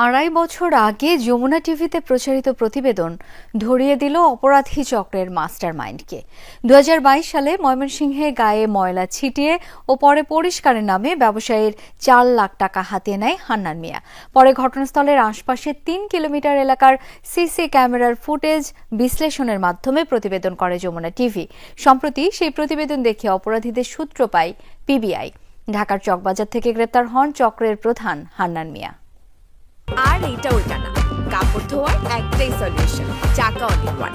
আড়াই বছর আগে যমুনা টিভিতে প্রচারিত প্রতিবেদন ধরিয়ে দিল অপরাধী চক্রের মাস্টারমাইন্ডকে। ২০২২ সালে ময়মনসিংহে গায়ে ময়লা ছিটিয়ে ও পরে পরিষ্কারের নামে ব্যবসায়ীর ৪ লাখ টাকা হাতিয়ে নেয় হান্নান মিয়া। পরে ঘটনাস্থলের আশপাশে ৩ কিলোমিটার এলাকার সিসি ক্যামেরার ফুটেজ বিশ্লেষণের মাধ্যমে প্রতিবেদন করে যমুনা টিভি। সম্প্রতি সেই প্রতিবেদন দেখে অপরাধীদের সূত্র পায় পিবিআই। ঢাকার চকবাজার থেকে গ্রেপ্তার হন চক্রের প্রধান হান্নান মিয়া। আর এইটা ওইটা না, কাপড় ধোয়ার একটাই সলিউশন, চাকা অনেক ওয়ান।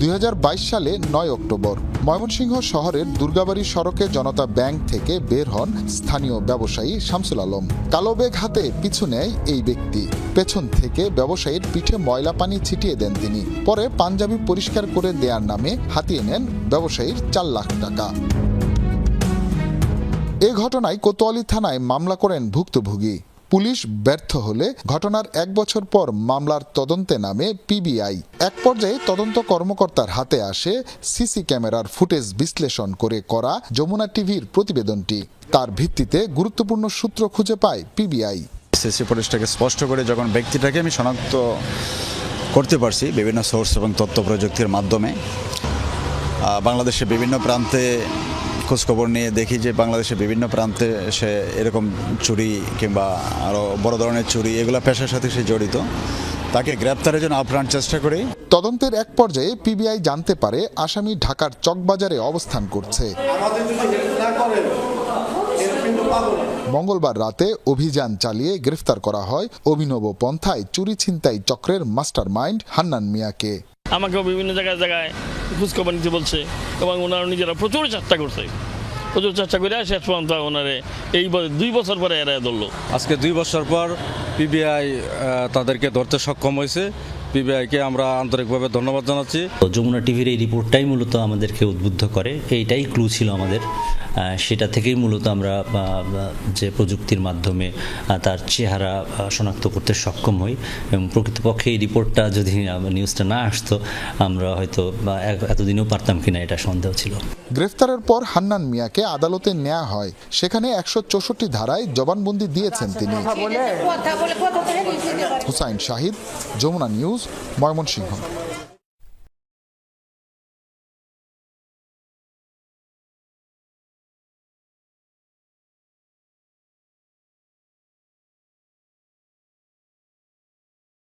২০২২ সালে ৯ অক্টোবর ময়মনসিংহ শহরের দুর্গাবাড়ি সড়কে জনতা ব্যাংক থেকে বের হন স্থানীয় ব্যবসায়ী শামসুল আলম। কালো ব্যাগ হাতে পিছু নেয় এই ব্যক্তি। পেছন থেকে ব্যবসায়ীর পিঠে ময়লা পানি ছিটিয়ে দেন তিনি। পরে পাঞ্জাবি পরিষ্কার করে দেওয়ার নামে হাতিয়ে নেন ব্যবসায়ীর ৪ লাখ টাকা। এ ঘটনায় কোতোয়ালি থানায় মামলা করেন ভুক্তভোগী। পুলিশ ব্যর্থ হলে ঘটনার ১ বছর পর মামলার তদন্তে নামে পিবিআই। এক পর্যায়ে তদন্ত কর্মকর্তার হাতে আসে সিসি ক্যামেরার ফুটেজ বিশ্লেষণ করে করা যমুনা টিভির প্রতিবেদনটি। তার ভিত্তিতে গুরুত্বপূর্ণ সূত্র খুঁজে পায় পিবিআই। সিসি ফুটেজটাকে স্পষ্ট করে যখন ব্যক্তিটাকে আমি শনাক্ত করতে পারছি বিভিন্ন সোর্স এবং তথ্য প্রযুক্তির মাধ্যমে, বাংলাদেশের বিভিন্ন প্রান্তে খোঁজখবর নিয়ে দেখি যে বাংলাদেশের বিভিন্ন প্রান্তে সে এরকম চুরি কিংবা আরও বড় ধরনের চুরি এগুলো পেশার সাথে সে জড়িত। তাকে গ্রেপ্তারের জন্য আপ্রাণ চেষ্টা করি। তদন্তের এক পর্যায়ে পিবিআই জানতে পারে আসামি ঢাকার চকবাজারে অবস্থান করছে। মঙ্গলবার রাতে অভিযান চালিয়ে গ্রেফতার করা হয় অভিনব পন্থায় চুরি ছিনতাই চক্রের মাস্টারমাইন্ড হান্নান মিয়াকে। আমাকেও বিভিন্ন জায়গায় খোঁজখবর নিতে বলছে এবং ওনারা নিজেরা প্রচুর চেষ্টা করছে, করে শেষ পর্যন্ত ওনারে এই ২ বছর পরে এড়ায় ধরলো। আজকে 2 বছর পর পিবিআই তাদেরকে ধরতে সক্ষম হয়েছে। পিবিআইকে আমরা আন্তরিকভাবে ধন্যবাদ জানাচ্ছি। যমুনা টিভির এই রিপোর্টটাই মূলত আমাদেরকে উদ্বুদ্ধ করে, এইটাই ক্লু ছিল আমাদের। সেটা থেকেই মূলত আমরা যে প্রযুক্তির মাধ্যমে তার চেহারা শনাক্ত করতে সক্ষম হই এবং প্রকৃতপক্ষে এই রিপোর্টটা যদি নিউজটা না আসতো আমরা হয়তো এতদিনেও পারতাম কিনা এটা সন্দেহ ছিল। গ্রেফতারের পর হান্নান মিয়াকে আদালতে নেওয়া হয়। সেখানে ১৬৪ ধারায় জবানবন্দি দিয়েছেন তিনি। হুসাইন শাহিদ, যমুনা নিউজ, ময়মনসিংহ।